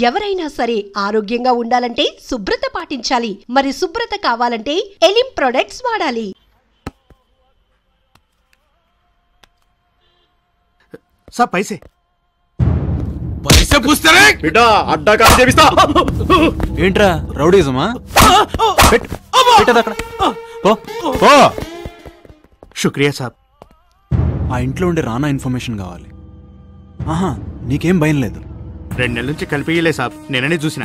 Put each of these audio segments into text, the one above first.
ఎవరైనా సరే ఆరోగ్యంగా ఉండాలంటే శుభ్రత పాటించాలి. మరి శుభ్రత కావాలంటే ఎలిం ప్రొడక్ట్స్ వాడాలి. సార్ పైసే పూస్తారే బిడ్డా అడ్డా కాదు చేపిస్తా. ఏంట్రా రౌడీజమా? శుక్రియా సాబ్. ఆ ఇంట్లో ఉండే రానా ఇన్ఫర్మేషన్ కావాలి. ఆహా, నీకేం భయం లేదు. 2 నెలల నుంచి కలిపియలే సాబ్, నేననే చూసిన.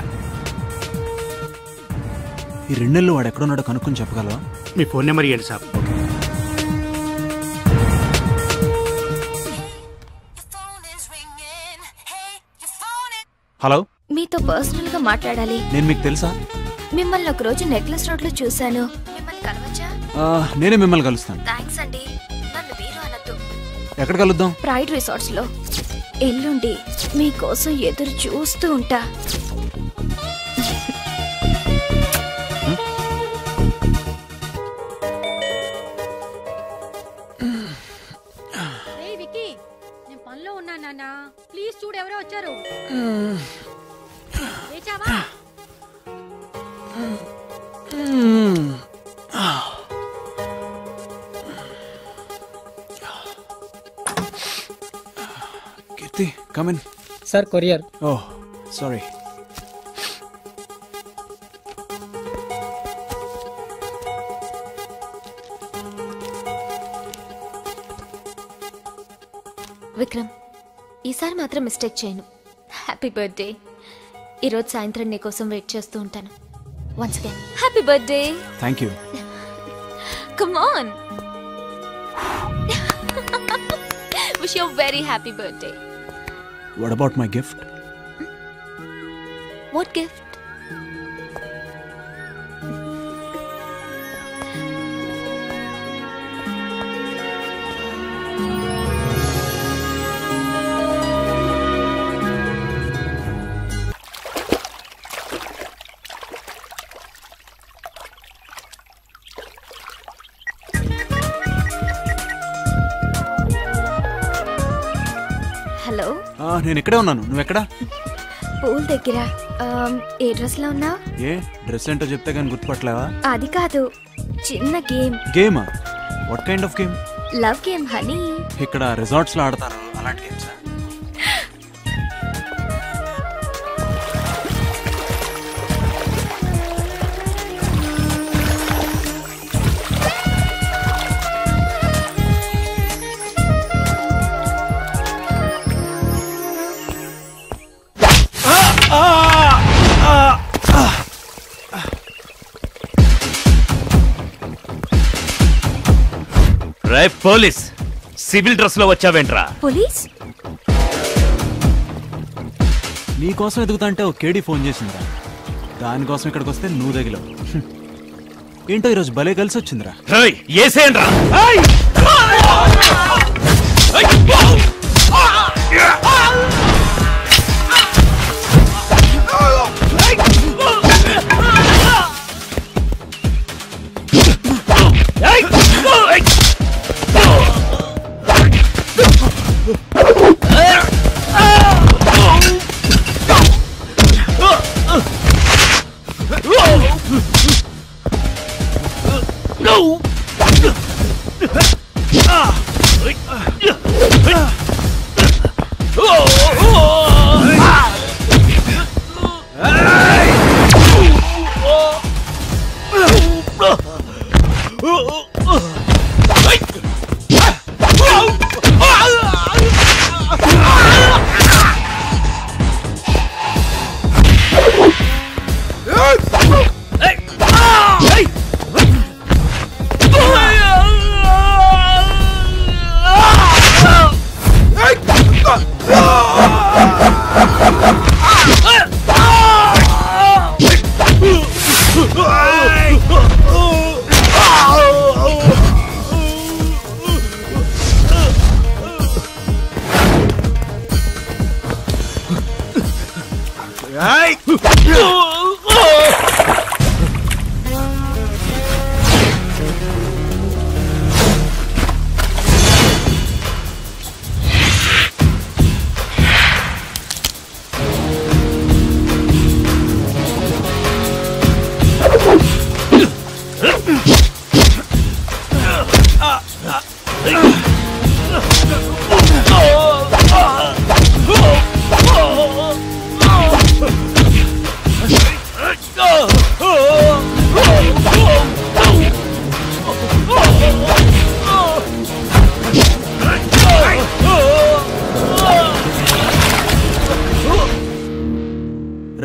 ఈ 2 నెలలు వాడు ఎక్కడున్నాడో కనుక్కొని చెప్పగలవా? మీ ఫోన్ నెంబర్ ఇవ్వండి సాబ్. హలో, మీతో పర్సనల్ గా మాట్లాడాలి. నేను మీకు తెలుసా? మిమ్మల్ని ఒక రోజు నెక్లెస్ రోడ్ లో చూశాను. మిమ్మల్ని కలవచ్చా? నేనే మిమ్మల్ని కలుస్తాను. థ్యాంక్స్ అండి. నన్ను మీరు అనద్దు. ఎక్కడ కలుద్దాం? ప్రైడ్ రిసార్ట్స్ లో. ఎల్లుండి మీకోసం ఎదురు చూస్తూ ఉంటా. నేను పనిలో ఉన్నా నాన్న, ప్లీజ్ చూడు ఎవరో వచ్చారు. Keerthi, come in. Sir courier. Oh sorry. Vikram, ఈసారి మాత్రం మిస్టేక్ చేయను. Happy birthday. ఈరోజు సాయంత్రం నీ కోసం వెయిట్ చేస్తూ ఉంటాను. Once again happy birthday. Thank you. Come on. Wish you very happy birthday. What about my gift? What gift? Hello, నేను ఇక్కడే ఉన్నాను. నువ్వు ఎక్కడా? పూల్ దగ్గర. ఏ డ్రెస్ లో ఉన్నావు? ఏ డ్రెస్ ఏంటో చెప్తే కానీ గుర్తుపట్టలేవా? అది కాదు, చిన్న గేమ్. గేమా? What kind of game? Love game honey. ఇక్కడ రిసార్ట్స్ లో ఆడతారు అలాంటి గేమ్స్. పోలీస్ సివిల్ డ్రెస్ లో వచ్చావేంట్రా? పోలీస్ నీకోసం ఎదుగుతా అంటే ఒక కేడీ ఫోన్ చేసిందిరా. దానికోసం ఇక్కడికి వస్తే నువ్వు తగిలావు. ఏంటో ఈరోజు భలే కలిసి వచ్చిందిరా. ఏసేయండ్రా.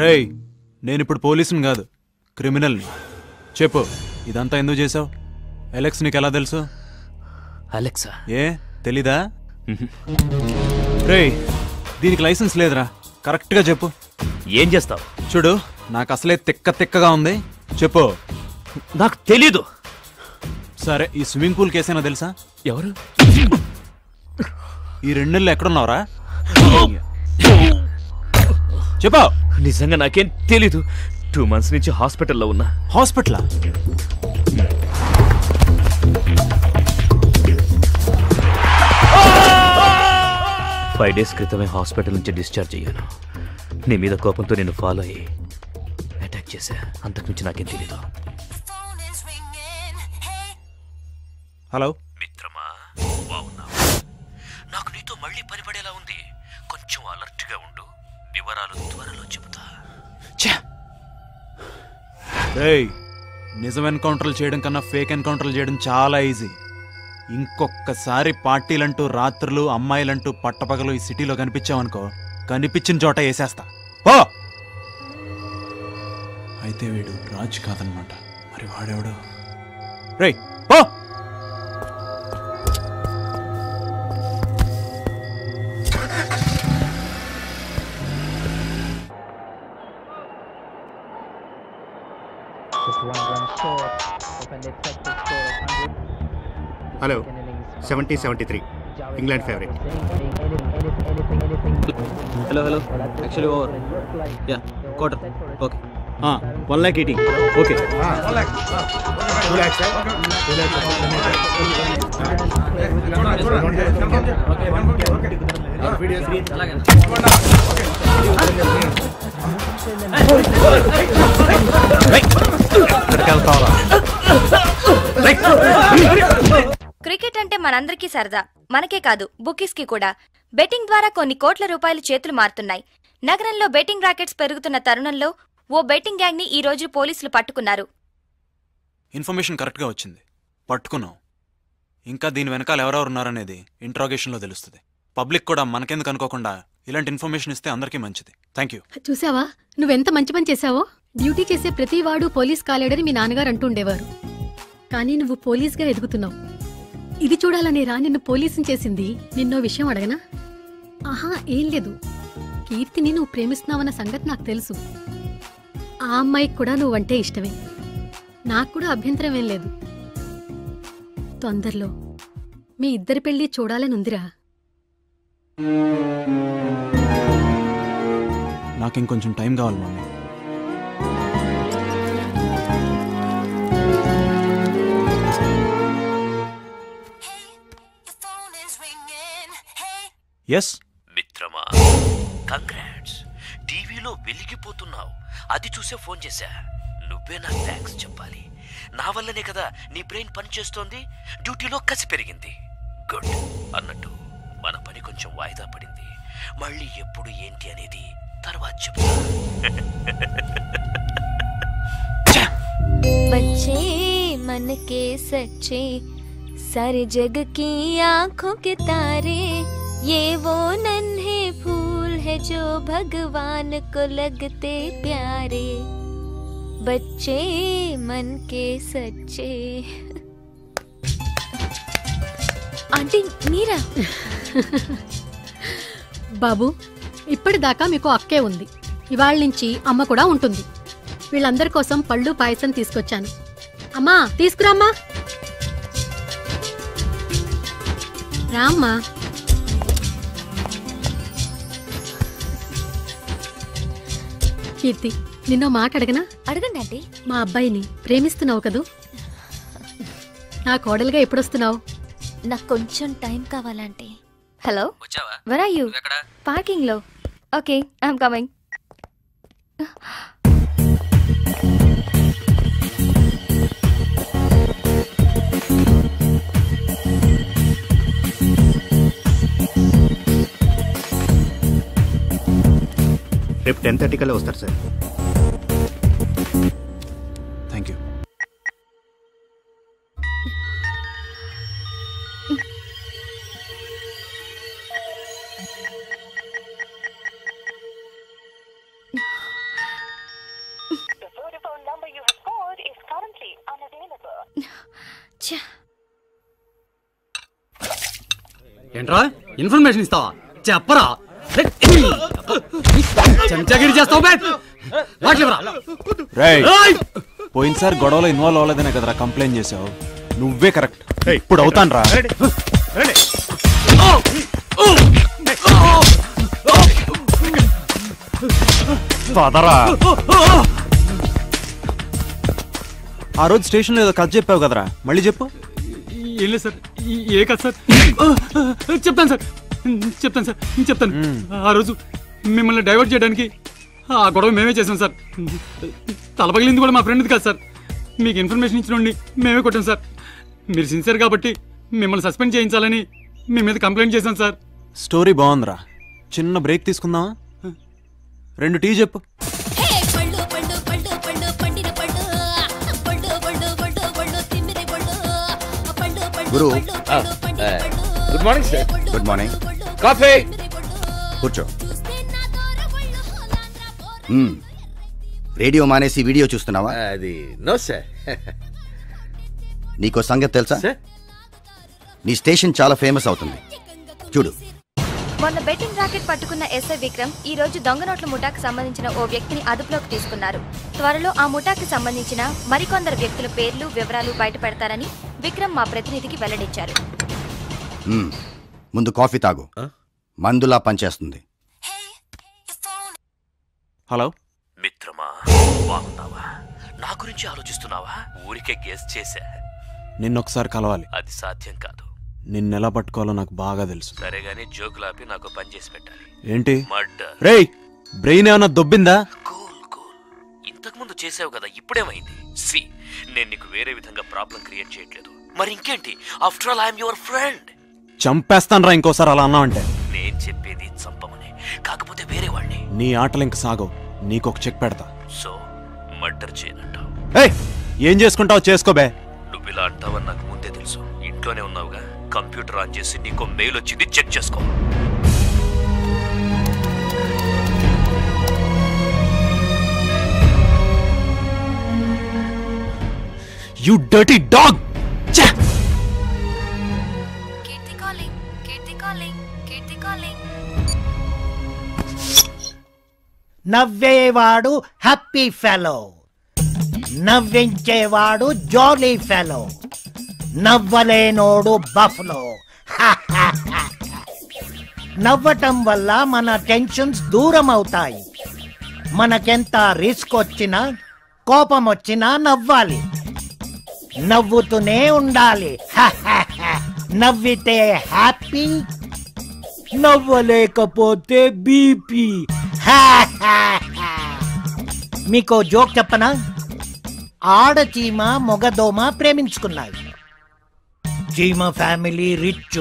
రేయ్, నేనిప్పుడు పోలీసుని కాదు, క్రిమినల్ని. చెప్పు, ఇదంతా ఎందుకు చేసావు? అలెక్స్ నీకు ఎలా తెలుసు? అలెక్సా? ఏ తెలీదా? రేయ్, దీనికి లైసెన్స్ లేదురా, కరెక్ట్గా చెప్పు. ఏం చేస్తావు? చూడు, నాకు అసలే తిక్కగా ఉంది, చెప్పు. నాకు తెలీదు. సరే, ఈ స్విమ్మింగ్ పూల్ కేసైనా తెలుసా? ఎవరు? ఈ 2 నెలలు ఎక్కడున్నావురా? చెప్పు. నిజంగా నాకేం తెలీదు. 2 months నుంచి హాస్పిటల్లో ఉన్నా. హాస్పిటలా? ఫైవ్ డేస్ క్రితమే హాస్పిటల్ నుంచి డిశ్చార్జ్ అయ్యాను. నీ మీద కోపంతో నేను ఫాలో అయ్యి అటాక్ చేశా. అంతకుమించి నాకేం తెలీదు. హలో మిత్రమా, బాగున్నావు? నాకు నీతో మళ్ళీ పనిపడేలా ఉంది. కొంచెం అలర్ట్గా ఉండు. వివరాలు త్వరలో చెబుతా. రేయ్, నిజం ఎన్కౌంటర్లు చేయడం కన్నా ఫేక్ ఎన్కౌంటర్లు చేయడం చాలా ఈజీ. ఇంకొకసారి పార్టీలంటూ, రాత్రులు, అమ్మాయిలంటూ పట్టపగలు ఈ సిటీలో కనిపించావనుకో, కనిపించిన చోట వేసేస్తా. ఓ అయితే వీడు రాజ్ కాదనమాట. మరి వాడెవడు? రేయ్ ఓ hello, 70-73 England favourite. Hello actually over. Yeah, quarter. Okay. 1,80,000. Okay. Cricket అంటే మనందరికీ సరదా. మనకే కాదు, బుకీస్ కి కూడా. బెట్టింగ్ ద్వారా కొన్ని కోట్ల రూపాయలు చేతులు మారుతున్నాయి. నగరంలో బెట్టింగ్ రాకెట్స్ పెరుగుతున్న తరుణంలో ఓ బెట్టింగ్ గ్యాంగ్ ని ఈ రోజు పోలీసులు పట్టుకున్నారు. ఇన్ఫర్మేషన్ కరెక్ట్గా వచ్చింది, పట్టుకున్నాం. ఇంకా దీని వెనకాల ఎవరెవరున్నారనేది ఇంట్రాగేషన్లో తెలుస్తుంది. పబ్లిక్ కూడా మనకెందుకు అనుకోకుండా ఇలాంటి ఇన్ఫర్మేషన్ ఇస్తే అందరికీ మంచిది. Thank you. చూసావా నువ్వెంత మంచి పని చేశావో? డ్యూటీ చేసే ప్రతి వాడు పోలీస్ కాలేడని మీ నాన్నగారు అంటుండేవారు. కానీ నువ్వు పోలీస్గా ఎదుగుతున్నావు. ఇది చూడాలనేరా నిన్ను పోలీసుని చేసింది. నిన్నో విషయం అడగనా? ఆహా, ఏం లేదు. కీర్తిని నువ్వు ప్రేమిస్తున్నావన్న సంగతి నాకు తెలుసు. ఆ అమ్మాయికి కూడా నువ్వంటే ఇష్టమే. నాకు కూడా అభ్యంతరం ఏం లేదు. తొందరలో మీ ఇద్దరి పెళ్లి చూడాలని ఉందిరా. నాకు ఇంకొంచెం టైం కావాలి మమ్మీ. ఎస్ మిత్రమా, కంగ్రాట్స్. టీవీలో వెలిగిపోతున్నావు. అది చూసే ఫోన్ చేశా. నువ్వే నాకు థ్యాంక్స్ చెప్పాలి. నా వల్లనే కదా నీ బ్రెయిన్ పనిచేస్తోంది. డ్యూటీలో కసి పెరిగింది. గుడ్. అన్నట్టు మన పని కొంచెం వాయిదా పడింది. మళ్ళీ ఎప్పుడు ఏంటి అనేది తర్వాత చెప్తా. बच्चे मन के सच्चे, सारे जग की आंखों के तारे, ये वो नन्हे फूल है जो भगवान को लगते प्यारे, बच्चे मन के सच्चे. आंटी మీరా? బాబు, ఇప్పటిదాకా మీకు అక్కే ఉంది. ఇవాళ నుంచి అమ్మ కూడా ఉంటుంది. వీళ్ళందరి కోసం పళ్ళు పాయసం తీసుకొచ్చాను. అమ్మా, తీసుకురామ్మా. రామ్మా. కీర్తి, నిన్నో మాట అడగనా? అడగండి ఆంటీ. మా అబ్బాయిని ప్రేమిస్తున్నావు కదూ? నా కోడలుగా ఎప్పుడొస్తున్నావు? నాకు కొంచెం టైం కావాలంటే. హలో, వచ్చావా? where are you? ఎక్కడ? పార్కింగ్ లో. Okay, I'm coming. రేపు 10:30 కల్లా వస్తారు సార్. ఏంట్రా ఇన్ఫర్మేషన్ ఇస్తావా? చెప్పరా. చెంచాగిరి చేస్తావు బే. పోయినసారి గొడవలో ఇన్వాల్వ్ అవ్వలేదనే కదరా కంప్లైంట్ చేసావు. నువ్వే కరెక్ట్. ఇప్పుడు అవుతాను రా. ఆ రోజు స్టేషన్లో ఏదో కథ చెప్పావు కదరా, మళ్ళీ చెప్పు. ఏం లేదు సార్. ఏ కథ సార్? చెప్తాను సార్, చెప్తాను. ఆ రోజు మిమ్మల్ని డైవర్ట్ చేయడానికి ఆ గొడవ మేమే చేసాం సార్. తలపగిలింది కూడా మా ఫ్రెండ్ది కాదు సార్. మీకు ఇన్ఫర్మేషన్ ఇచ్చినండి మేమే కొట్టాం సార్. మీరు సిన్సియర్ కాబట్టి మిమ్మల్ని సస్పెండ్ చేయించాలని మీ మీద కంప్లైంట్ చేశాం సార్. స్టోరీ బాగుందిరా. చిన్న బ్రేక్ తీసుకుందామా? 2 టీ చెప్పు. గురు, good morning sir. Good morning. Coffee. కూర్చో. రేడియో మానేసి వీడియో చూస్తున్నావా? అది నో సార్. నీకో సంగతి తెలుసా? సార్, నీ స్టేషన్ చాలా ఫేమస్ అవుతుంది. చూడు. మొన్న బెట్టింగ్ రాకెట్ పట్టుకున్న ఎస్ఐ విక్రమ్ ఈ రోజు దొంగ నోట్ల ముఠాకు సంబంధించిన ఓ వ్యక్తిని అదుపులోకి తీసుకున్నారు. త్వరలో ఆ ముఠాకి సంబంధించిన మరికొందరు వ్యక్తుల పేర్లు, వివరాలు బయటపెడతారని విక్రమ్ మా ప్రతినిధికి వెల్లడించారు. ముందు కాఫీ తాగు. మందులా పనిచేస్తుంది. హలో మిత్రమా, బాగున్నావా? నా గురించి ఆలోచిస్తున్నావా? ఊరికే గెస్ చేశా. నిన్నొకసారి కలవాలి. అది సాధ్యం కాదు. నిన్నెలా పట్టుకోవాలో నాకు బాగా తెలుసు. సరేగాని జోకులాపి నాకు పని చేసి పెట్టాలి. ఏంటి? మర్డర్. రేయ్, బ్రెయిన్ ఏమన్నా దొబ్బిందా? కూల్. ఇంతకు ముందు చేసావు కదా, ఇప్పుడేమైంది? సి, నేను నీకు వేరే విధంగా ప్రాబ్లం క్రియేట్ చేయట్లేదు. మరి ఇంకేంటి? After all I'm your friend. చంపేస్తానరా ఇంకోసారి అలా అన్నావంటే. నేను చెప్పేది చంపమని, కాకపోతే వేరే వాడిని. నీ ఆటలు ఇంక సాగవు. నీకొక చెక్ పెడతా. సో మర్డర్ చేయనంటావు? ఏయ్, ఏం చేసుకుంటావు చేసుకోబే. నువ్వు ఇలా అంటావని నాకు ముందే తెలుసు. ఇంట్లోనే ఉన్నావుగా, కంప్యూటర్ ఆన్ చేసి నీకు మెయిల్ వచ్చింది, చెక్ చేసుకో. You dirty dog. నవ్వేవాడు హ్యాపీ ఫెలో, నవ్వించేవాడు జాలీ ఫెలో, నవ్వలేనోడు బఫ్లో. నవ్వటం వల్ల మన టెన్షన్స్ దూరం అవుతాయి. మనకెంత రిస్క్ వచ్చినా, కోపం వచ్చినా నవ్వాలి. నవ్వుతూనే ఉండాలి. నవ్వితే హ్యాపీ, నవ్వలేకపోతే బీపీ. మీకో జోక్ చెప్పనా? ఆడచీమ మొగదోమ ప్రేమించుకున్నాయి. చీమ ఫ్యామిలీ రిచ్,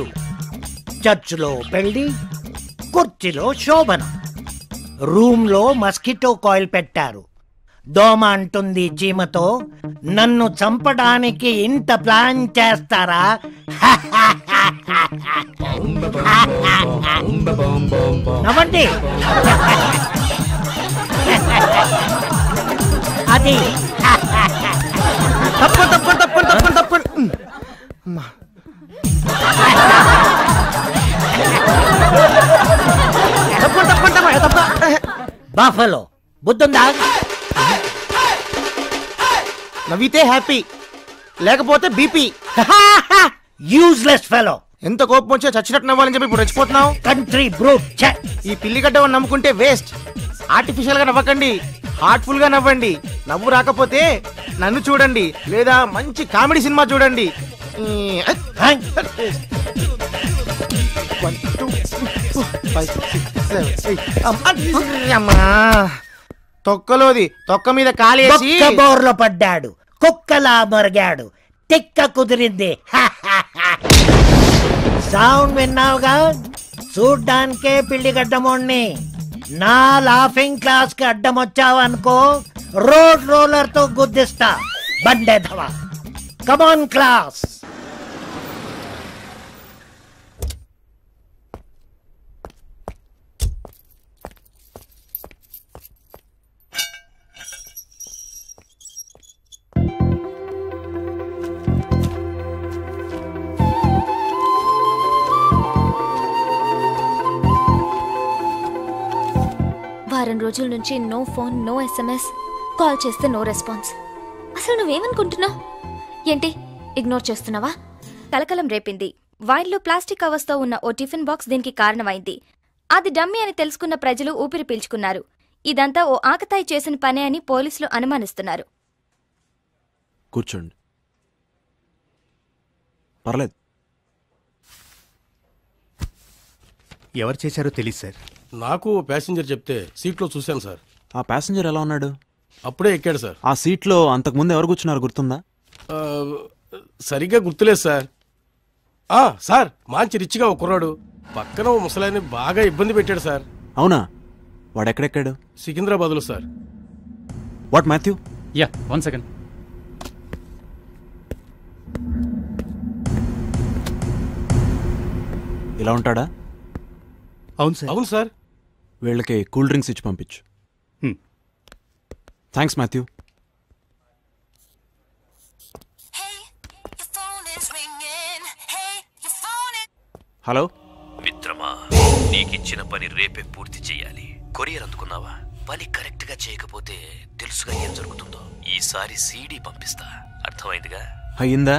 చర్చ్లో పెళ్లి, కుర్చీలో శోభనం. రూమ్లో మస్కిటో కాయిల్ పెట్టారు. దోమ అంటుంది చీమతో, నన్ను చంపడానికి ఇంత ప్లాన్ చేస్తారా? నవ్వండి. అది తప్పండి. బఫలో బుద్ధుందా? నవ్వితే హ్యాపీ, లేకపోతే బీపీ. Useless fellow. ఎంత కోపం వచ్చా చచ్చినట్టు నవ్వాలని చెప్పి ఇప్పుడు రెచ్చిపోతున్నావు. Country brute. ఈ పిల్లిగడ్డ నమ్ముకుంటే వేస్ట్. ఆర్టిఫిషియల్ గా నవ్వకండి, హార్ట్ఫుల్ గా నవ్వండి. నవ్వు రాకపోతే నన్ను చూడండి, లేదా మంచి కామెడీ సినిమా చూడండి. తొక్కలోది తొక్క మీద కాలేసి బోర్లో పడ్డాడు, కుక్కలా మొరిగాడు, తిక్క కుదిరింది. సౌండ్ విన్నావుగా? చూడ్డానికే పిల్లిగడ్డమోణ్ణి. నా లాఫింగ్ క్లాస్ కి అడ్డం వచ్చావనుకో, రోడ్ రోలర్ తో గుద్దిస్తా. బండేధవా. కమాన్ క్లాస్. రోజుల నుంచి no phone, no SMS, call చేస్తే నో రెస్పాన్స్. అసలు నువ్వేమనుకుంటున్నావు? ఏంటి ఇగ్నోర్ చేస్తున్నావా? కలకలం రేపింది. వైన్లో ప్లాస్టిక్ కవర్స్తో ఉన్న ఓ టిఫిన్ బాక్స్ దీనికి కారణమైంది. అది డమ్మీ అని తెలుసుకున్న ప్రజలు ఊపిరి పీల్చుకున్నారు. ఇదంతా ఓ ఆకతాయి చేసిన పనే అని పోలీసులు అనుమానిస్తున్నారు. కూర్చోండి, పర్లేదు. ఎవరు చేశారో తెలియదు సార్. నాకు ప్యాసింజర్ చెప్తే సీట్లో చూశాను సార్. ఆ ప్యాసింజర్ ఎలా ఉన్నాడు? అప్పుడే ఎక్కాడు సార్. ఆ సీట్లో అంతకుముందు ఎవరు కూర్చున్నారు గుర్తుందా? సరిగ్గా గుర్తులేదు సార్. సార్, మంచి రిచ్గా ఒక కుర్రాడు పక్కన ఓ ముసలాయన్ని బాగా ఇబ్బంది పెట్టాడు సార్. అవునా? వాడు ఎక్కడెక్కాడు? సికింద్రాబాద్లో sir. What Matthew? Yeah, 1 second. ఇలా ఉంటాడా? అవును సార్. అవును సార్. వీళ్ళకి కూల్ డ్రింక్స్ ఇచ్చి పంపించు. Thanks Matthew. హలో మిత్రమా, నీకిచ్చిన పని రేపే పూర్తి చెయ్యాలి. కొరియర్ అందుకున్నావా? పని కరెక్ట్ గా చేయకపోతే తెలుసుగా ఏం జరుగుతుందో. ఈసారి సీడీ పంపిస్తా, అర్థమైందిగా? అయ్యిందా?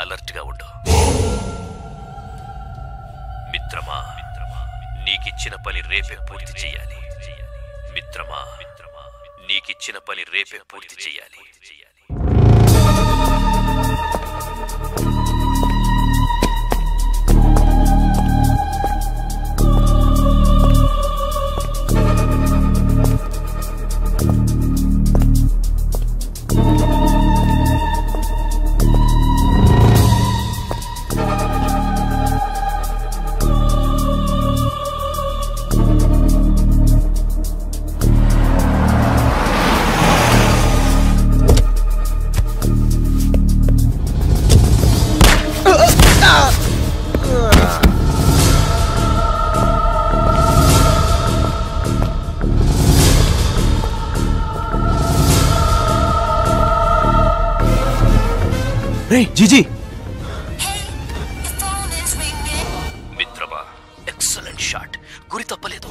అలర్ట్ గా ఉండు మిత్రమా. నీకిచ్చిన పని రేపే పూర్తి చెయ్యాలి. మిత్రమా, నీకిచ్చిన పని రేపే పూర్తి చెయ్యాలి. జీజీ, మిత్రమా, ఎక్సలెంట్ షాట్. గురి తప్పలేదు.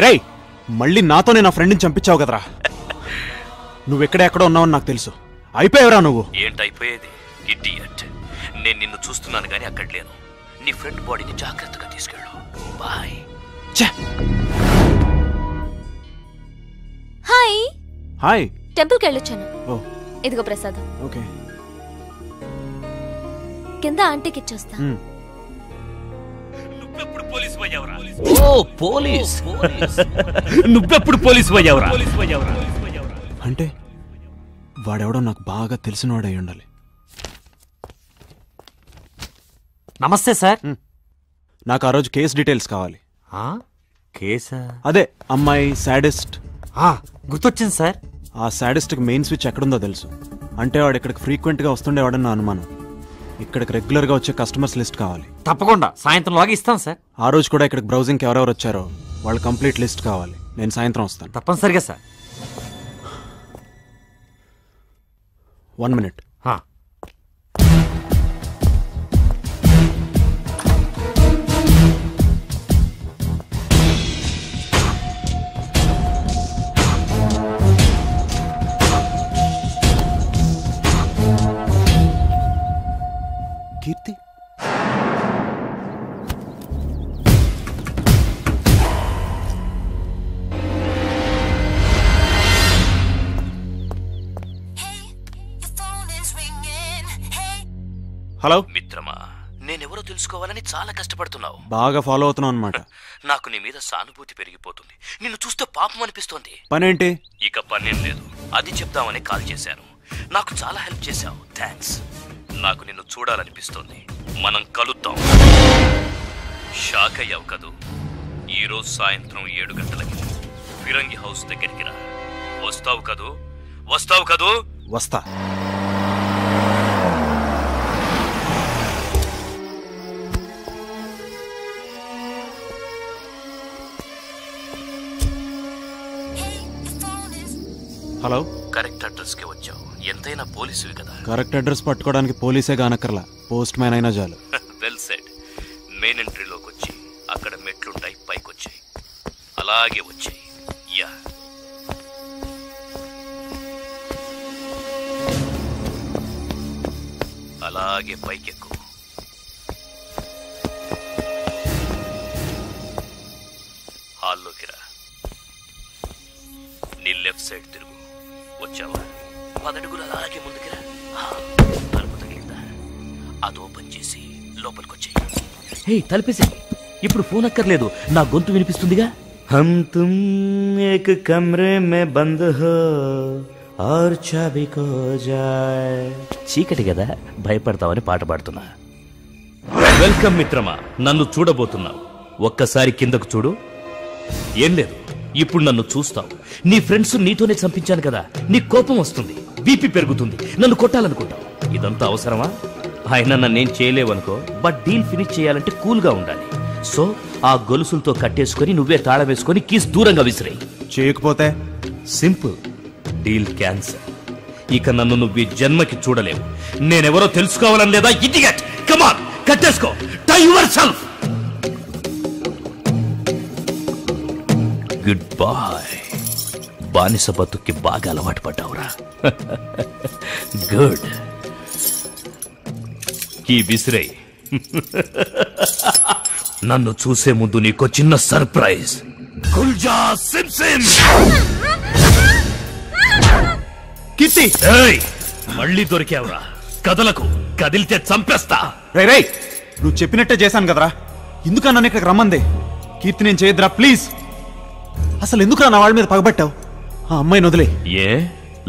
రై మళ్ళీ నాతోనే నా ఫ్రెండ్ని చంపించావు కదరా. నువ్వెక్కడెక్కడో ఉన్నావని నాకు తెలుసు. అయిపోయావురా నువ్వు. ఏంటైపోయేది ఇడియట్? నేను నిన్ను చూస్తున్నాను గానీ అక్కడ లేను. నీ ఫ్రెండ్ బాడీని జాగ్రత్తగా తీసుకెళ్ళు. బాయ్. హాయ్. హాయ్. టెంపుల్కి వెళ్ళొచ్చాను. ఓ, ఇదిగో ప్రసాదం. ఓకే. కింద ఆంటీకి ఇచ్చొస్తా. నువ్వెప్పుడు పోలీసు అయ్యావురా? ఓ పోలీస్. నువ్వెప్పుడు పోలీసు అయ్యావురా? అంటే వాడెవడో నాకు బాగా తెలిసినవాడై ఉండాలి. నమస్తే సార్. నాకు ఆ రోజు కేస్ డీటెయిల్స్ కావాలి. కేసా? అదే అమ్మాయి సాడిస్ట్. గుర్తొచ్చింది సార్. ఆ సాడిస్ట్కి మెయిన్ స్విచ్ ఎక్కడుందో తెలుసు. అంటే వాడు ఇక్కడికి ఫ్రీక్వెంట్గా వస్తుండేవాడని నా అనుమానం. ఇక్కడికి రెగ్యులర్గా వచ్చే కస్టమర్స్ లిస్ట్ కావాలి. తప్పకుండా సాయంత్రంలాగా ఇస్తాం సార్. ఆ రోజు కూడా ఇక్కడికి బ్రౌజింగ్కి ఎవరెవరు వచ్చారో వాళ్ళ కంప్లీట్ లిస్ట్ కావాలి. నేను సాయంత్రం వస్తాను. తప్పనిసరిగా సార్. 1 minute. కీర్తి, హలో మిత్రమా, నేనెవరో తెలుసుకోవాలని చాలా కష్టపడుతున్నావు. బాగా ఫాలో అవుతున్నావు అన్నమాట. నాకు నీ మీద సానుభూతి పెరిగిపోతుంది. నిన్ను చూస్తే పాపం అనిపిస్తోంది. పనేంటి? ఇక పనేం లేదు. అది చెప్దామని కాల్ చేశాను. నాకు చాలా హెల్ప్ చేశావు, థ్యాంక్స్. నాకు నిన్ను చూడాలనిపిస్తోంది. మనం కలుద్దాం. షాక్ అయ్యావు కదూ? ఈరోజు సాయంత్రం 7 గంటలకి ఫిరంగి హౌస్ దగ్గరికి రా. వస్తావు కదూ? వస్తావు కదూ? వస్తా. హలో, కరెక్ట్ అడ్రస్ కి వచ్చావు. ఎంతైనా పోలీసువి కదా. కరెక్ట్ అడ్రస్ పట్టుకోవడానికి పోలీసే కానక్కర్లా, పోస్ట్ మ్యాన్ అయినా చాలు. Well said. మెయిన్ ఎంట్రీలోకి వచ్చి అక్కడ మెట్లుంటాయి, పైకి వచ్చాయి. అలాగే వచ్చాయి. యా, అలాగే పైకెక్కు. హాల్లోకి రా. నీ లెఫ్ట్ సైడ్ తిరుగు. వచ్చావా? 10 అడుగులు అలాగే ముందుకి రా. తలుపు తగిలిందా? అది ఓపెన్ చేసి లోపలికొచ్చేయి. హే తలుపేసి. ఇప్పుడు ఫోన్ అక్కర్లేదు, నా గొంతు వినిపిస్తుందిగా. हम तुम एक कमरे में बंद हो और चाबी खो जाए. చీకటి కదా, భయపడతావని పాట పాడుతున్నా. వెల్కమ్ మిత్రమా, నన్ను చూడబోతున్నావు. ఒక్కసారి కిందకు చూడు. ఏం లేదు, ఇప్పుడు నన్ను చూస్తావు. నీ ఫ్రెండ్స్ నీతోనే చంపించాను కదా, నీ కోపం వస్తుంది, బీపీ పెరుగుతుంది, నన్ను కొట్టాలనుకుంటావు. ఇదంతా అవసరమా? అయినా నన్నేం చేయలేవనుకో, బట్ డీల్ ఫినిష్ చేయాలంటే కూల్గా ఉండాలి. సో ఆ గొలుసులతో కట్టేసుకొని నువ్వే తాళం వేసుకొని కీస్ దూరంగా విసిరేయి. చేయకపోతే సింపుల్, డీల్ క్యాన్సర్. ఇక నన్ను నువ్వు ఈ జన్మకి చూడలేవు. నేనెవరో తెలుసుకోవాలని లేదా? ఇడియట్, కమ్ ఆన్, కట్టేసుకో. Tie yourself. Good boy. బానిస బతుక్కి బాగా అలవాటు పడ్డావురా. గుడ్. ఈ విసిరేయి. నన్ను చూసే ముందు నీకో చిన్న సర్ప్రైజ్. కుల్జా సిమ్ సిమ్. కీర్తి, మళ్ళీ దొరికావురా. కదలకు, కదిలితే చంపేస్తా. రై నువ్వు చెప్పినట్టే చేశాను కదరా. ఎందుకన్నా నన్ను ఇక్కడికి రమ్మంది? కీర్తి నేను చేయద్దురా ప్లీజ్. అసలు ఎందుకురా నా వాళ్ళ మీద పగబట్టావు? ఆ అమ్మాయిని వదిలే. ఏ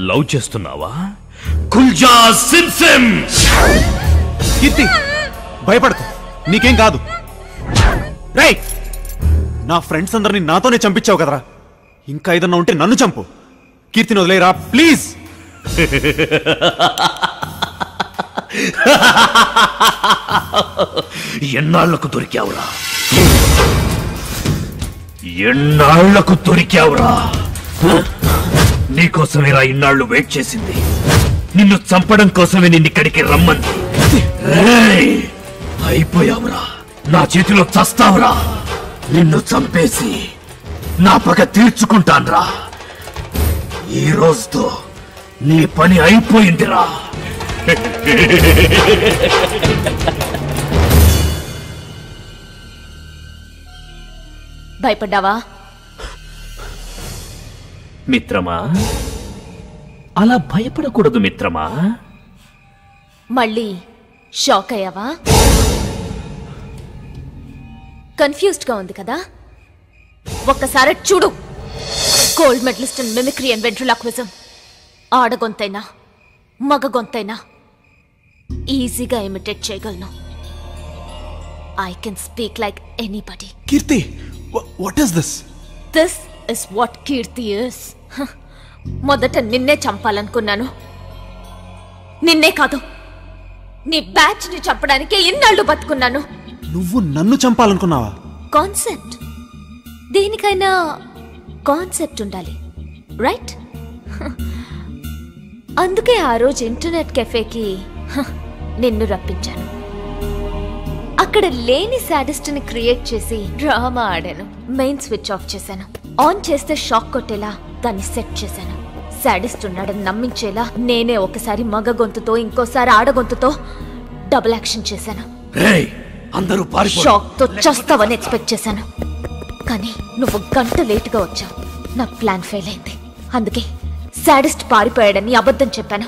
లవ్ చేస్తున్నావా? కుల్జా సిమ్ సిమ్. కీర్తి భయపడకు, నీకేం కాదు. రై, నా ఫ్రెండ్స్ అందరినీ నాతోనే చంపించావు కదరా. ఇంకా ఏదన్నా ఉంటే నన్ను చంపు. కీర్తిని వదిలేరా ప్లీజ్. ఎన్నాళ్లకు దొరికావురా? ఎన్నాళ్లకు దొరికావురా? నీకోసమేరా ఇన్నాళ్ళు వెయిట్ చేసింది. నిన్ను చంపడం కోసమే నిన్నిక్కడికి రమ్మంది. అయిపోయావురా, నా చేతిలో చస్తావురా. నిన్ను చంపేసి నా పగ తీర్చుకుంటాన్రా. ఈ రోజుతో నీ పని అయిపోయిందిరా. భయపడ్డావా? మిత్రమా, అలా భయపడకూడదు మిత్రమా. మళ్ళీ షాక్ అయ్యావా? కన్ఫ్యూజ్డ్ గా ఉంది కదా? ఒక్కసారి చూడు. Gold medalist in mimicry and ventriloquism. ఆడగొంతైనా మగ గొంతైనా ఈజీగా ఇమిటేట్ చేయగలను. I can speak like anybody. Keerthi, what is this? This is what Keerthi is. మొదట నిన్నే చంపాలనుకున్నాను. నిన్నే కాదు, నీ బ్యాచ్ ని చంపడానికి ఇన్నాళ్ళు బతుకున్నాను. నువ్వు నన్ను చంపాలనుకున్నావా? కాన్సెప్ట్, దేనికైనా కాన్సెప్ట్ ఉండాలి, రైట్? అందుకే ఆ రోజు ఇంటర్నెట్ కెఫేకి నిన్ను రప్పించాను. అక్కడ లేని సాడిస్ట్ ని క్రియేట్ చేసి డ్రామా ఆడాను. మెయిన్ స్విచ్ ఆఫ్ చేశాను. ఆన్ చేస్తే షాక్ కొట్టేలా దాన్ని సెట్ చేశాను. సాడిస్ట్ ఉన్నాడని నమ్మించేలా నేనే ఒకసారి మగ గొంతుతో ఇంకోసారి ఆడ గొంతుతో డబుల్ యాక్షన్ చేశాను. షాక్ తో చస్తావని ఎక్స్పెక్ట్ చేశాను, కానీ నువ్వు గంట లేటుగా వచ్చావు. నా ప్లాన్ ఫెయిల్ అయింది. అందుకే సాడిస్ట్ పారిపోయాడని అబద్ధం చెప్పాను.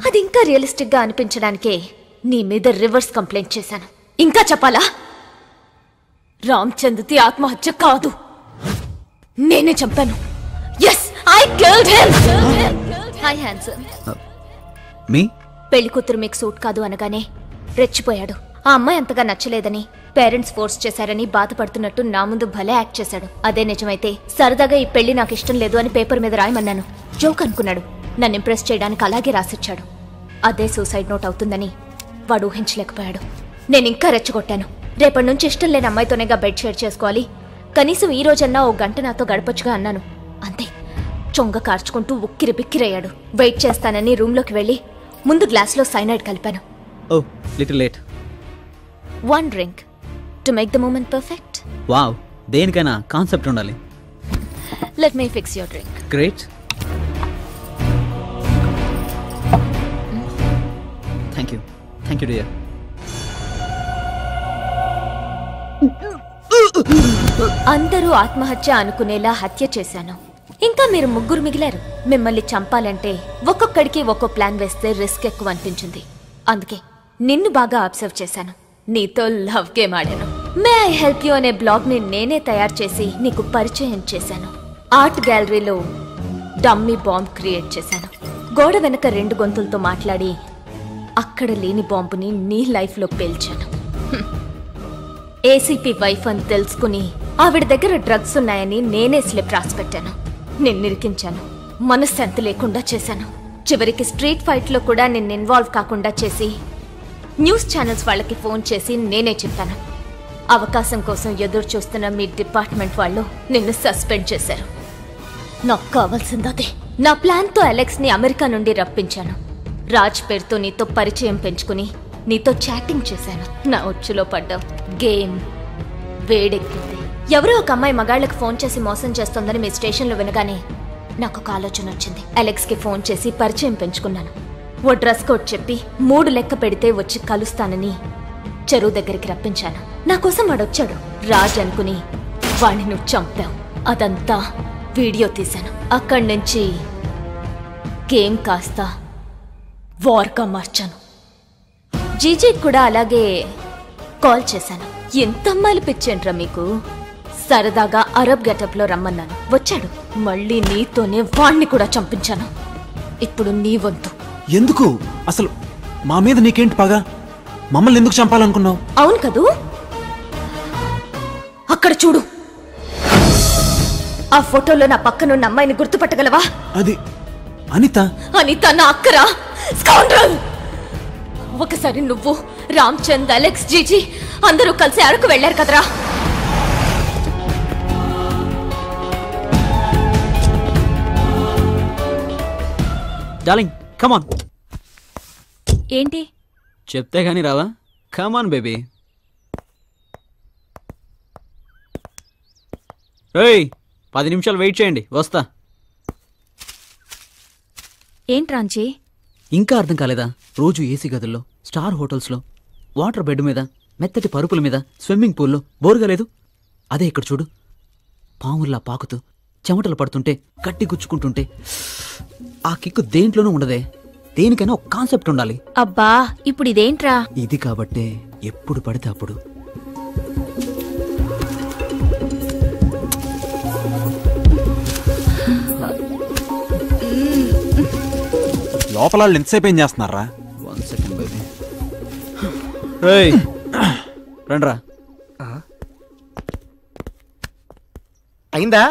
అది ఇంకా రియలిస్టిక్ గా అనిపించడానికే నీ మీద రివర్స్ కంప్లైంట్ చేశాను. ఇంకా చెప్పాలా? రామ్చంద్రతి ఆత్మహత్య కాదు, నేనే చంపాను. yes I killed him. hi handsome. మీ పెళ్లి కూతురు మీకు సూట్ కాదు అనగానే రెచ్చిపోయాడు. ఆ అమ్మాయి అంతగా నచ్చలేదని, పేరెంట్స్ ఫోర్స్ చేశారని బాధపడుతున్నట్టు నా ముందు భలే యాక్ట్ చేశాడు. అదే నిజమైతే సరదాగా ఈ పెళ్లి నాకు ఇష్టం లేదు అని పేపర్ మీద రాయమన్నాను. జోక్ అనుకున్నాడు. నన్ను ఇంప్రెస్ చేయడానికి అలాగే రాసిచ్చాడు. అదే సూసైడ్ నోట్ అవుతుందని వాడు ఊహించలేకపోయాడు. నేను ఇంకా రెచ్చగొట్టాను. రేపటి నుంచి ఇష్టం లేని అమ్మాయితోనేగా బెడ్ షేర్ చేసుకోవాలి, కనీసం ఈ రోజన్నా ఓ గంట నాతో గడపొచ్చుగా అన్నాను. అంతే, చొంగ కార్చుకుంటూ ఉక్కిరి బిక్కిరయ్యాడు. వెయిట్ చేస్తానని రూమ్లోకి వెళ్ళి ముందు గ్లాస్లో సైనైడ్ కలిపాను. Oh little late. One drink to make the moment perfect. Wow, దేనికైనా కాన్సెప్ట్ ఉండాలి. Let me fix your drink. Great, thank you. Thank you dear. అందరూ ఆత్మహత్య అనుకునేలా హత్య చేశాను. ఇంకా మీరు ముగ్గురు మిగిలారు. మిమ్మల్ని చంపాలంటే ఒక్కొక్కడికి ఒక్కో ప్లాన్ వేస్తే రిస్క్ ఎక్కువ అనిపించింది. అందుకే నిన్ను బాగా అబ్జర్వ్ చేశాను. నీతో లవ్ గేమ్ ఆడాను. మే ఐ హెల్ప్ యూ అనే బ్లాగ్ ని నేనే తయారు చేసి నీకు పరిచయం చేశాను. ఆర్ట్ గ్యాలరీలో డమ్మీ బాంబ్ క్రియేట్ చేశాను. గోడ వెనక 2 గొంతులతో మాట్లాడి అక్కడ లేని బాంబుని నీ లైఫ్ లో పేల్చాను. ఏసీపీ వైఫ్ అని తెలుసుకుని ఆవిడ దగ్గర డ్రగ్స్ ఉన్నాయని నేనే స్లిప్ రాసి పెట్టాను. నిన్నిరికించాను. మనశ్శాంతి లేకుండా చేశాను. చివరికి స్ట్రీట్ ఫైట్ లో కూడా నిన్ను ఇన్వాల్వ్ కాకుండా చేసి న్యూస్ ఛానల్స్ వాళ్ళకి ఫోన్ చేసి నేనే చెప్పాను. అవకాశం కోసం ఎదురు చూస్తున్న మీ డిపార్ట్మెంట్ వాళ్ళు నిన్ను సస్పెండ్ చేశారు. నాకు కావాల్సిందే. నా ప్లాన్ తో అలెక్స్ ని అమెరికా నుండి రప్పించాను. రాజ్ పేరుతో నీతో పరిచయం పెంచుకుని నీతో చాటింగ్ చేశాను. నా ఉచ్చులో పడ్డావు. గేమ్ వేడెక్కింది. ఎవరో ఒక అమ్మాయి మగాళ్ళకి ఫోన్ చేసి మోసం చేస్తోందని మీ స్టేషన్లో వినగానే నాకు ఒక ఆలోచన వచ్చింది. అలెక్స్ కి ఫోన్ చేసి పరిచయం పెంచుకున్నాను. ఓ డ్రెస్ కోడ్ చెప్పి 3 లెక్క పెడితే వచ్చి కలుస్తానని చెరువు దగ్గరికి రప్పించాను. నా కోసం వాడొచ్చాడు. రాజ్ అనుకుని వాణ్ణి నువ్వు చంపావు. అదంతా వీడియో తీశాను. అక్కడి నుంచి గేమ్ కాస్త వార్గా మార్చాను. జీజీ కూడా అలాగే కాల్ చేశాను. ఎంత అమ్మాయిలు పిచ్చేంట్రా మీకు? సరదాగా అరబ్ గెటప్ లో రమ్మన్నాను. వచ్చాడు. మళ్ళీ నీతోనే వాణ్ణి కూడా చంపించాను. ఇప్పుడు నీ వంతు. ఎందుకు? అసలు మా మీద నీకేంటి పగ? మమ్మల్ని ఎందుకు చంపాలనుకున్నావు? అవును కదూ. అక్కడ చూడు. ఆ ఫోటోలో నా పక్కనున్న అమ్మాయిని గుర్తుపట్టగలవా? అది అనిత. అనిత నా అక్కరా. స్కౌండ్రల్. ఒకసారి నువ్వు, రామ్చంద్, అలెక్స్, జీజీ అందరూ కలిసి అరకు వెళ్లారు కదరా. Darling come on. ఏంటి? చెప్తే గానీ రావా? Come on baby. రేయ్ 10 నిమిషాలు వెయిట్ చేయండి, వస్తా. ఏంట్రాంచి? ఇంకా అర్థం కాలేదా? రోజు ఏసీ గదుల్లో, స్టార్ హోటల్స్లో, వాటర్ బెడ్ మీద, మెత్తటి పరుపుల మీద, స్విమ్మింగ్ పూల్లో బోరుగా లేదు? అదే ఇక్కడ చూడు. పాముల్లా పాకుతూ చెమటలు పడుతుంటే, గట్టి గుచ్చుకుంటుంటే ఆ కిక్కు దేంట్లోనూ ఉండదే. దేనికైనా ఒక కాన్సెప్ట్ ఉండాలి. అబ్బా ఇప్పుడు ఇదేంట్రా? ఇది కాబట్టే ఎప్పుడు పడితే అప్పుడు లోపల వాళ్ళు ఎంతసేపు ఏం చేస్తున్నారా? 1 సెకండ్ బేబీ. రేయ్ రండ్రా. అయిందా?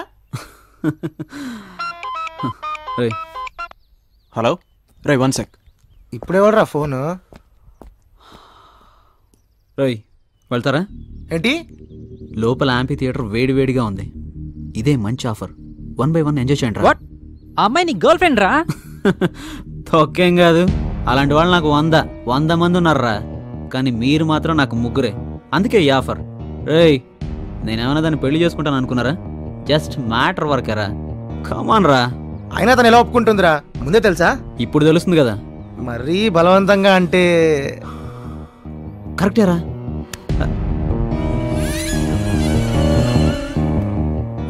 రేయ్ హలో. రే 1 సెక్. ఇప్పుడెవడరా ఫోను? రేయ్ వెళ్తారా? ఏంటి? లోపల యాంపీ థియేటర్ వేడివేడిగా ఉంది. ఇదే మంచి ఆఫర్. 1 by 1 ఎంజాయ్ చేయండి. వాట్? ఆ అమ్మాయి నీ గర్ల్ ఫ్రెండ్ రా? తొక్కేం కాదు. అలాంటి వాళ్ళు నాకు 100 మంది ఉన్నారా. కానీ మీరు మాత్రం నాకు 3. అందుకే ఈ ఆఫర్. రేయ్ నేనేమన్నా దాన్ని పెళ్లి చేసుకుంటాను అనుకున్నారా? Just matter వరకేరా. కమాన్ రా. అయినా తను ఎలా ఒప్పుకుంటుందిరా? ముందే తెలుసా? ఇప్పుడు తెలుస్తుంది కదా. మరీ బలవంతంగా అంటే కరెక్టేరా.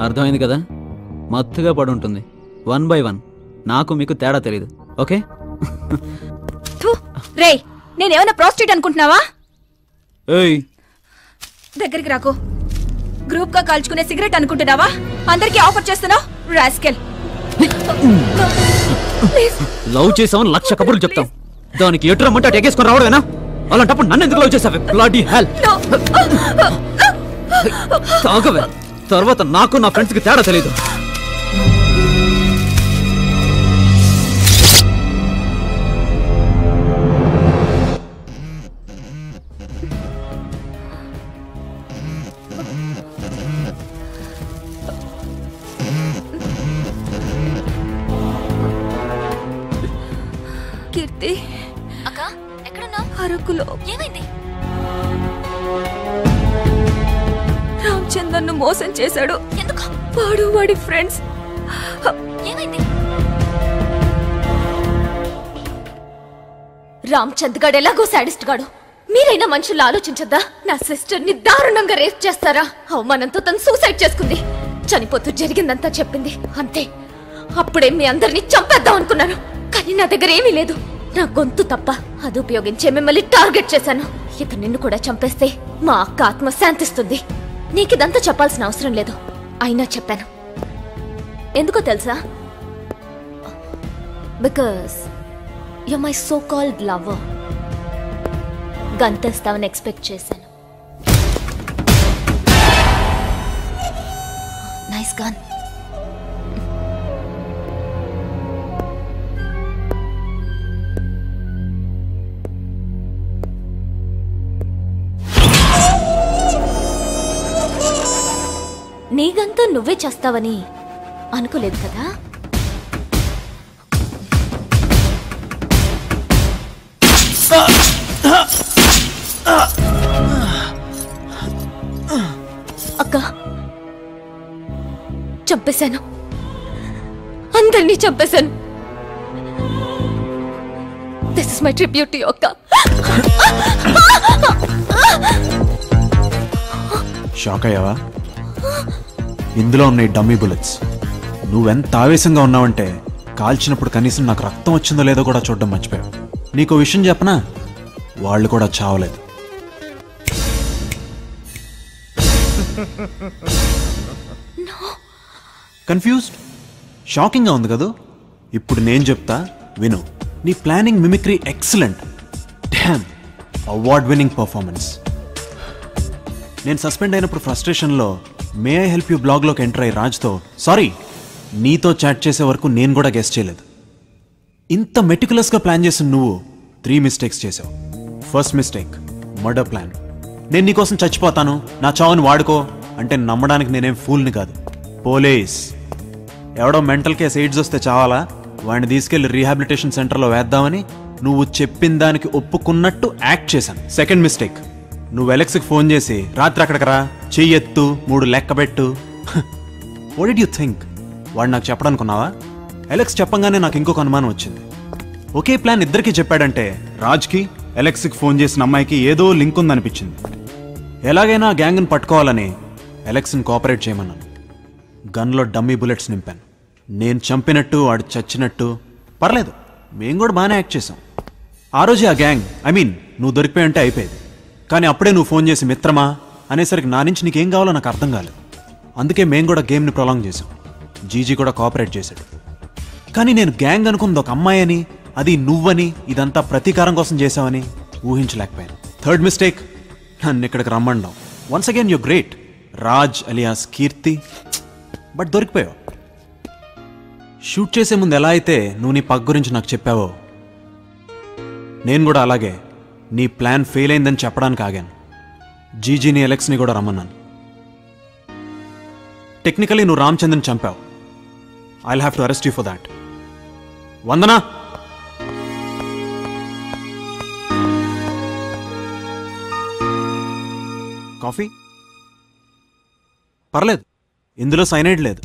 అర్థమైంది కదా? మత్తుగా పడి ఉంటుంది. 1 by 1. నాకు మీకు తేడా తెలీదు. ఓకే? రే నేనేమన్నా ప్రాస్టిట్యూట్ అనుకుంటున్నావా? ఏయ్ దగ్గరికి రాకు. గ్రూప్ గా కాల్చుకునే సిగరెట్ అనుకుంటున్నావా? అందరికీ ఆఫర్ చేస్తున్నావు రాస్కెల్. లవ్ చేసామని 1,00,000 కబుర్లు చెప్తాం. దానికి ఎటురమ్మంటే అటు ఎగేసుకొని రావడమేనా? అలాంటప్పుడు నన్ను ఎందుకు లవ్ చేసావే? Bloody hell. తాగవే. తర్వాత నాకు నా ఫ్రెండ్స్కి తేడా తెలీదు. కీర్తి అక్క ఎక్కడున్నా? అరకులో. ఏమైంది? రామ్చంద్ నన్ను మోసం చేశాడు. ఎందుకు? వాడు వాడి ఫ్రెండ్స్. ఏమైంది? రామ్చంద్ గాడు ఎలాగో సాడిస్ట్ గాడు. మీరైనా మనుషులు ఆలోచించద్దా? నా సిస్టర్ ని దారుణంగా రేప్ చేస్తారా? అవమానంతో తను సూసైడ్ చేసుకుంది. చనిపోతూ జరిగిందంతా చెప్పింది. అంతే. అప్పుడే మీ అందరినీ చంపేద్దాం అనుకున్నాను. కానీ నా దగ్గర ఏమీ లేదు, నా గొంతు తప్ప. అది ఉపయోగించే మిమ్మల్ని టార్గెట్ చేశాను. ఇక నిన్ను కూడా చంపేస్తే మా అక్క ఆత్మ శాంతిస్తుంది. నీకిదంతా చెప్పాల్సిన అవసరం లేదు, అయినా చెప్పాను. ఎందుకో తెలుసా? Because you my so called lover. గంతేస్తావని ఎక్స్పెక్ట్ చేశాను. Nice gun. నీ గంతో నువ్వే చేస్తావని అనుకోలేదు కదా. అక్క, చంపేశాను. అందరినీ చంపేశాను. This is my tribute to you అక్క. షాక్ అయ్యావా? ఇందులో ఉన్నాయి డమ్మీ బుల్లెట్స్. నువ్వెంత ఆవేశంగా ఉన్నావంటే కాల్చినప్పుడు కనీసం నాకు రక్తం వచ్చిందో లేదో కూడా చూడడం మర్చిపోయావు. నీకు విషయం చెప్పనా? వాళ్ళు కూడా చావలేదు. కన్ఫ్యూజ్డ్? షాకింగ్గా ఉంది కదా? ఇప్పుడు నేను చెప్తా, విను. నీ planning, mimicry excellent. Damn, award winning performance. నేను సస్పెండ్ అయినప్పుడు ఫ్రస్ట్రేషన్లో మే ఐ హెల్ప్ యూ బ్లాగ్లోకి ఎంటర్ అయ్యి రాజ్తో సారీ నీతో చాట్ చేసే వరకు నేను కూడా గెస్ చేయలేదు. ఇంత మెటికులస్గా ప్లాన్ చేసిన నువ్వు 3 మిస్టేక్స్ చేసావు. First mistake, murder plan. నేను నీకోసం చచ్చిపోతాను, నా చావుని వాడుకో అంటే నమ్మడానికి నేనేం ఫూల్ని కాదు. పోలీస్ ఎవడో మెంటల్ కేస్ ఎయిడ్స్ వస్తే చావాలా, వాడిని తీసుకెళ్లి రీహాబిలిటేషన్ సెంటర్లో వేద్దామని నువ్వు చెప్పిన దానికి ఒప్పుకున్నట్టు యాక్ట్ చేశాను. సెకండ్ మిస్టేక్, నువ్వు ఎలెక్స్కి ఫోన్ చేసి రాత్రి అక్కడికి రా, చెయ్యెత్తు, 3 లెక్కబెట్టు. What did you think? వాడు నాకు చెప్పడానుకున్నావా? ఎలెక్స్ చెప్పంగానే నాకు ఇంకొక అనుమానం వచ్చింది. ఒకే ప్లాన్ ఇద్దరికి చెప్పాడంటే రాజ్కి, ఎలెక్స్కి ఫోన్ చేసిన అమ్మాయికి ఏదో లింక్ ఉందనిపించింది. ఎలాగైనా ఆ గ్యాంగ్ని పట్టుకోవాలని ఎలెక్స్ని కోఆపరేట్ చేయమన్నాను. గన్లో డమ్మీ బుల్లెట్స్ నింపాను. నేను చంపినట్టు వాడు చచ్చినట్టు పర్లేదు, మేము కూడా బాగానే యాక్ట్ చేసాం. ఆ రోజే ఆ గ్యాంగ్, నువ్వు దొరికిపోయి అంటే అయిపోయేది. కానీ అప్పుడే నువ్వు ఫోన్ చేసి మిత్రమా అనేసరికి నా నుంచి నీకేం కావాలో నాకు అర్థం కాలేదు. అందుకే మేము కూడా గేమ్ని ప్రొలాంగ్ చేసాం. జీజీ కూడా కోఆపరేట్ చేశాడు. కానీ నేను గ్యాంగ్ అనుకుంది ఒక అమ్మాయి అని, అది నువ్వని, ఇదంతా ప్రతీకారం కోసం చేసావని ఊహించలేకపోయాను. థర్డ్ మిస్టేక్, నన్ను ఇక్కడికి రమ్మండావు. Once again you great, Raj alias Keerthi. But దొరికిపోయావు. షూట్ చేసే ముందు ఎలా అయితే నువ్వు నీ పగ్ గురించి నాకు చెప్పావో, నేను కూడా అలాగే నీ ప్లాన్ ఫెయిల్ అయిందని చెప్పడానికి ఆగాను. జీజీని, ఎలెక్స్ని కూడా రమ్మన్నాను. టెక్నికలీ నువ్వు రామచంద్రని చంపావు. I'll have to arrest you for that. Vandana, coffee? పర్లేదు, ఇందులో సైనైడ్ లేదు.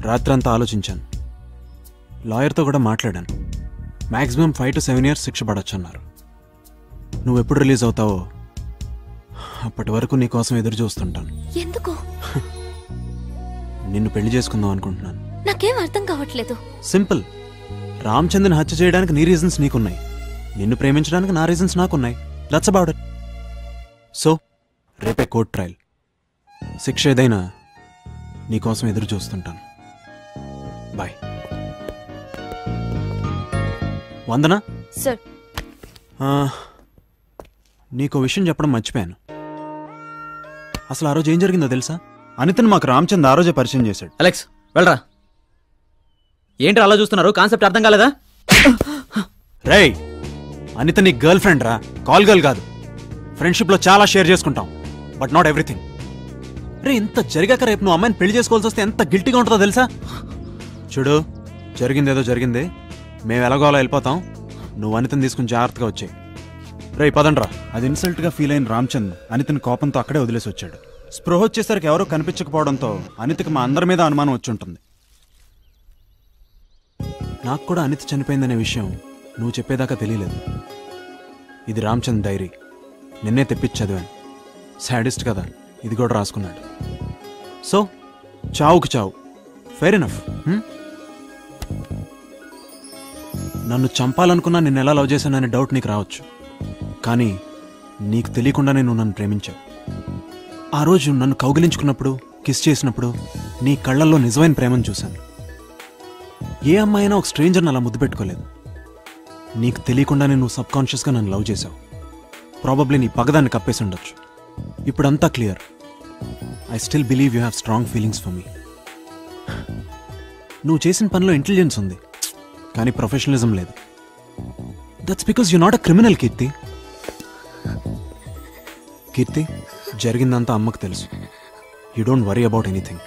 రాత్రంతా ఆలోచించాను. లాయర్తో కూడా మాట్లాడాను. మ్యాక్సిమం 5 to 7 years శిక్ష పడొచ్చు అన్నారు. నువ్వు ఎప్పుడు రిలీజ్ అవుతావో అప్పటి వరకు నీ కోసం ఎదురు చూస్తుంటాను. ఎందుకు? నిన్ను పెళ్లి చేసుకుందాం అనుకుంటున్నాను. నాకేం అర్థం కావట్లేదు. సింపుల్. రామచంద్రని హత్య చేయడానికి నీ రీజన్స్ నీకున్నాయి, నిన్ను ప్రేమించడానికి నా రీజన్స్ నాకున్నాయి. That's about it. సో రేపే కోర్ట్ ట్రయల్. శిక్ష ఏదైనా నీకోసం ఎదురు చూస్తుంటాను. బాయ్. వందనా సార్, నీకో విషయం చెప్పడం మర్చిపోయాను. అసలు ఆ రోజు ఏం జరిగిందో తెలుసా? అనితను మాకు రామచంద్ ఆ రోజే పరిచయం చేశాడు. అలెక్స్ వెళ్ళరా. ఏంటి అలా చూస్తున్నారు? కాన్సెప్ట్ అర్థం కాలేదా? రేయ్, అనిత నీ గర్ల్ ఫ్రెండ్ రా, కాల్ గర్ల్ కాదు. ఫ్రెండ్షిప్లో చాలా షేర్ చేసుకుంటాం, బట్ నాట్ ఎవ్రీథింగ్. రే, ఇంత జరిగాక రేపు నువ్వు అమ్మాయిని పెళ్లి చేసుకోవాల్సి వస్తే ఎంత గిల్టీగా ఉంటుందో తెలుసా? చూడు, జరిగిందేదో జరిగింది. మేము ఎలాగోలా వెళ్ళిపోతాం. నువ్వు అనితని తీసుకుని జాగ్రత్తగా వచ్చాయి. రే పదండ్రా. అది ఇన్సల్ట్గా ఫీల్ అయిన రామచంద్ అనితని కోపంతో అక్కడే వదిలేసి వచ్చాడు. స్పృహ వచ్చేసరికి ఎవరో కనిపించకపోవడంతో అనితకి మా అందరి మీద అనుమానం వచ్చి ఉంటుంది. నాకు కూడా అనిత చనిపోయిందనే విషయం నువ్వు చెప్పేదాకా తెలియలేదు. ఇది రామ్చంద్ డైరీ, నిన్నే తెప్పించి చదివాను. సాడిస్ట్ కదా, ఇది కూడా రాసుకున్నాడు. సో చావుకు చావు, ఫెయిర్ ఎనఫ్. నన్ను చంపాలనుకున్నా నిన్ను ఎలా లవ్ చేశాననే డౌట్ నీకు రావచ్చు, కానీ నీకు తెలియకుండానే నువ్వు నన్ను ప్రేమించావు. ఆ రోజు నన్ను కౌగిలించుకున్నప్పుడు, కిస్ చేసినప్పుడు నీ కళ్ళల్లో నిజమైన ప్రేమను చూశాను. ఏ అమ్మాయి అయినా ఒక స్ట్రేంజర్ని అలా ముద్దు పెట్టుకోలేదు. నీకు తెలియకుండానే నువ్వు సబ్కాన్షియస్గా నన్ను లవ్ చేశావు. ప్రాబబ్లీ నీ పగదాన్ని కప్పేసి ఉండొచ్చు. ఇప్పుడంతా clear. I still believe you have strong feelings for me. నువ్వు చేసిన పనిలో ఇంటెలిజెన్స్ ఉంది, కానీ ప్రొఫెషనలిజం లేదు. That's because you not a criminal, Keerthi. Keerthi, జరిగిందంతా అమ్మకు తెలుసు. You don't worry about anything.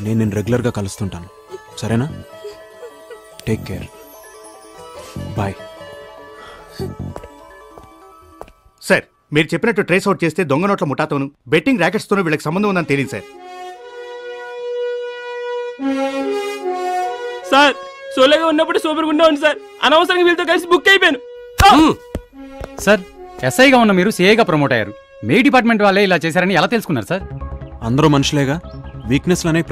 నేను నిన్ను రెగ్యులర్గా కలుస్తుంటాను, సరేనా? Take care. బాయ్. సార్, మీరు చెప్పినట్టు ట్రేస్ అవుట్ చేస్తే దొంగ నోట్ల ముఠాతోనూ బెట్టింగ్ ర్యాకెట్స్తోనూ వీళ్ళకి సంబంధం ఉందని తేలింది సార్. సార్, సోలోగా ఉన్నప్పుడు సూపర్గా ఉండేవాడిని సార్. అనవసరంగా వీళ్ళతో కలిసి బుక్ అయిపోయాను. సార్, ఎస్ఐగా ఉన్న మీరు సిఐగా ప్రమోట్ అయ్యారు. మీ డిపార్ట్మెంట్ వాళ్ళే ఇలా చేశారని ఎలా తెలుసుకున్నారు సార్? అందరూ మనుషులేగా, వీక్నెస్లనే